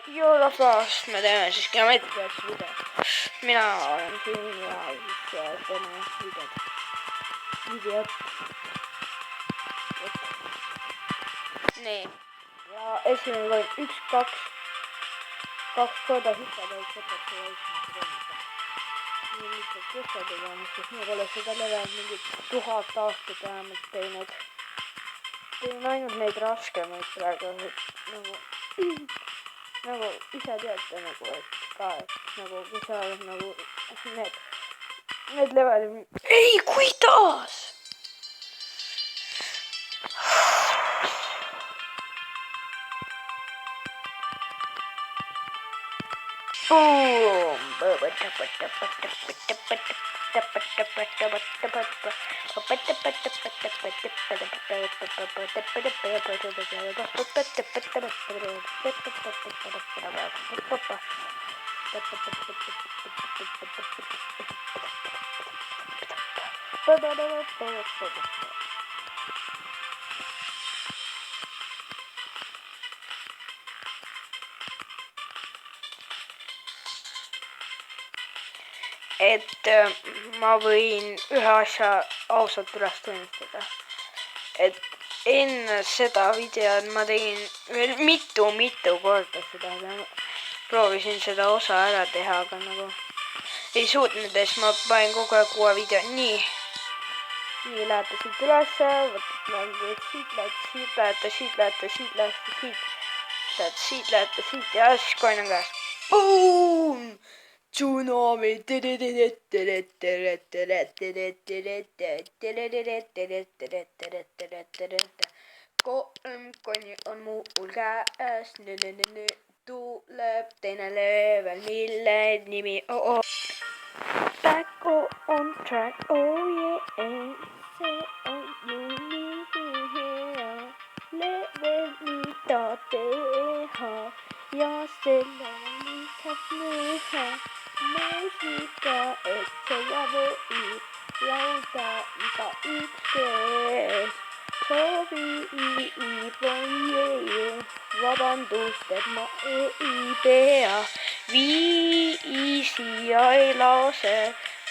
joo rahvas, me teeme siis geomeetriaks video. Mina olen siin ja siis teeme videot. Nii. Ja esimene kord 1, 2 korda hüppada, et võtate ja esimese korda. Nii lihtsalt hüppad tegema, sest ma pole seda level mingit 1000 aastat vähemalt teinud. Teen ainult neid raskemaid praegu, et nagu ise teate nagu, et ka, et nagu kui sa oled nagu need levelid. Ei, kuidas? Boom! Et ma võin ühe asja ausalt üles tunnistada, et enne seda videot ma tegin veel mitu korda seda, proovisin seda osa ära teha, aga nagu ei suutnud, siis ma panin kogu aeg uue video. Nii lähete siit ülesse, võtate siit ja siis koin on käes. Boom! Tsunami. Kolm konni on mul käes. Tuleb teine level, mille nimi Back on track, oh yeah. See on ju nii hea. Level mida teha ja selle lihtsalt näha. Muusika, et see võib lauda igaüks, kes soovib, vabandust, et ma ei pea viisi ja ei lase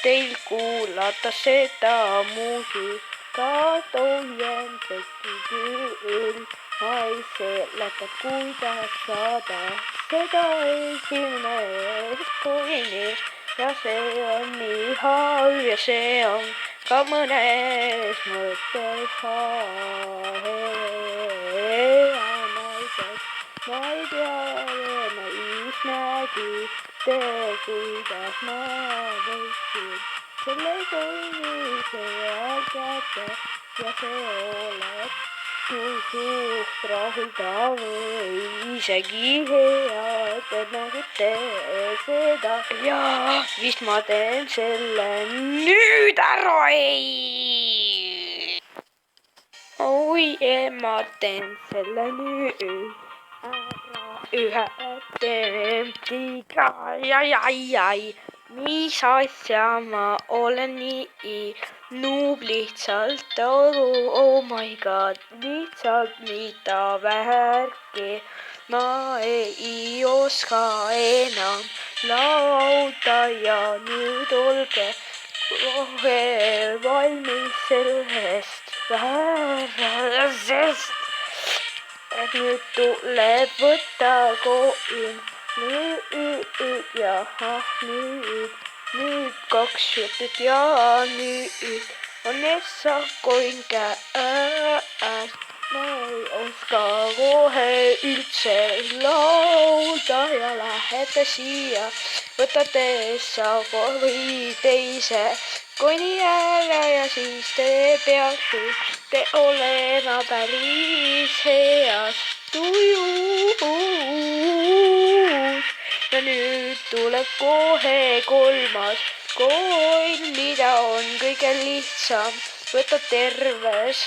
teil kuulata seda muusikat, ohjendati küll. Ma ei seleta, kuidas saada seda esimest konni ja see on nii halb ja see on ka mõnes mõttes hea näiteks. Ma ei tea, näis nägi tee, kuidas ma võiksin selle konnise kätte ja see oleks suht rahuldav või isegi hea, et te nägite seda ja vist ma teen selle nüüd ära, oi, ma teen selle nüüd ära ühe temptiga, mis asja ma olen nii noob lihtsalt, oh my god, lihtsalt mida värki, ma ei oska enam lauda ja nüüd olge kohe valmis sellest sest et nüüd tuleb võtta koin, nüüd 2 jutud ja nüüd on essakoin käes. Ma ei oska kohe üldse laulda ja lähete siia, võtate essakoin teise koni ära ja siis te peaksite olema päris heas tujus. Ja nüüd tuleb kohe 3. koin, mida on kõige lihtsam võtta terves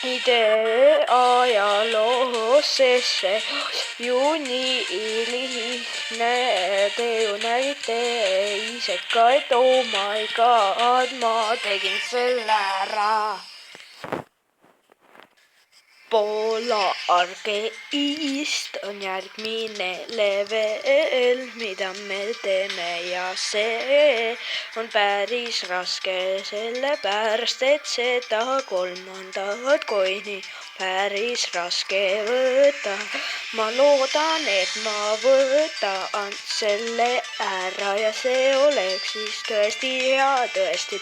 idee ajaloos, sest see ju nii lihtne. Te ju nägite ise ka, et oh my god, ma tegin selle ära. Polaarkeist on järgmine level, mida me teeme ja see on päris raske, sellepärast et seda kolmandat coin'i päris raske võtta. Ma loodan, et ma võtan selle ära ja see oleks siis tõesti hea, tõesti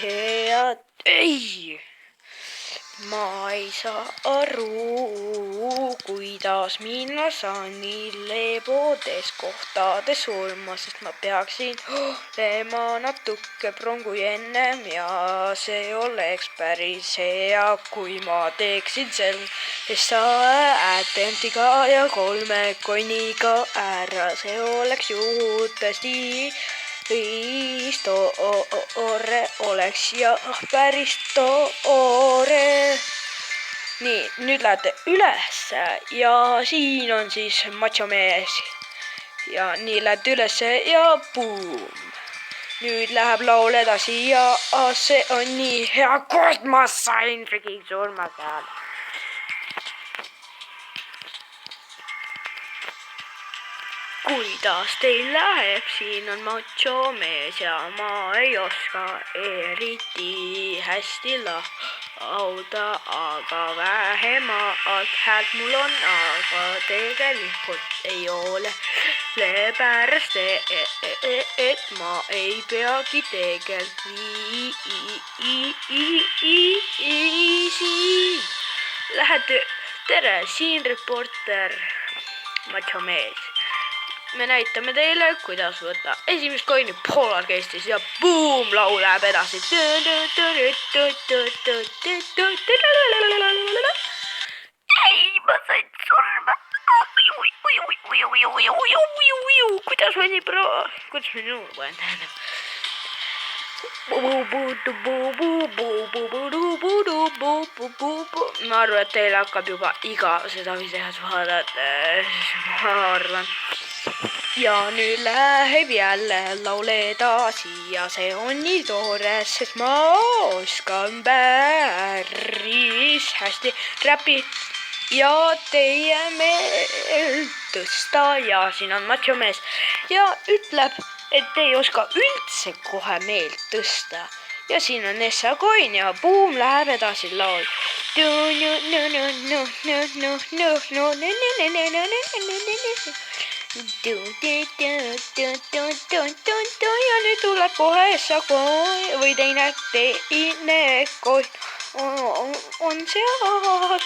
hea. Ei! Ma ei saa aru, kuidas minna saan nii leebodes kohtades surma, sest ma peaksin olema natuke prongu ennem ja see oleks päris hea, kui ma teeksin selle attemptiga ja 3 coin'iga ära, see oleks ju tõesti toore oleks ja päris toore. Nii, nüüd lähete üles ja siin on siis macho mees. Ja nii lähete üles ja boom. Nüüd läheb laul edasi ja see on nii hea, kord ma sain freaking surma seal. Kuidas teil läheb, siin on macho mees ja ma ei oska eriti hästi lauda, aga vähemalt häält mul on, aga tegelikult ei ole. Sellepärast, et ma ei peagi tegelikult lähete, tere, siin reporter, macho mees. Me näitame teile, kuidas võtta esimest coin'i Polaarkeistis ja boom, laul läheb edasi. Ei, ma sain surma. Kuidas ma nii kuidas ma nii loen? Ma arvan, et teil hakkab juba iga seda videot vaadata, ma arvan. Ja nüüd läheb jälle laul edasi ja see on nii toore, sest ma oskan päris hästi räpi ja teie meelt tõsta ja siin on macho mees ja ütleb, et ei oska üldse kohe meelt tõsta. Ja siin on Nessa coin ja boom, läheb edasi laul. Ja nüüd tuleb kohe Nessa coin või teine coin on seal.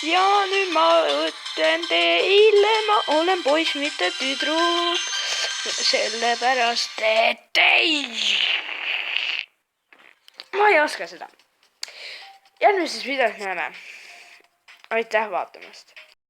Ja nüüd ma ütlen teile, ma olen poiss, mitte tüdruk. Sellepärast, et ma ei oska seda. Järgmises videos näeme. Aitäh vaatamast.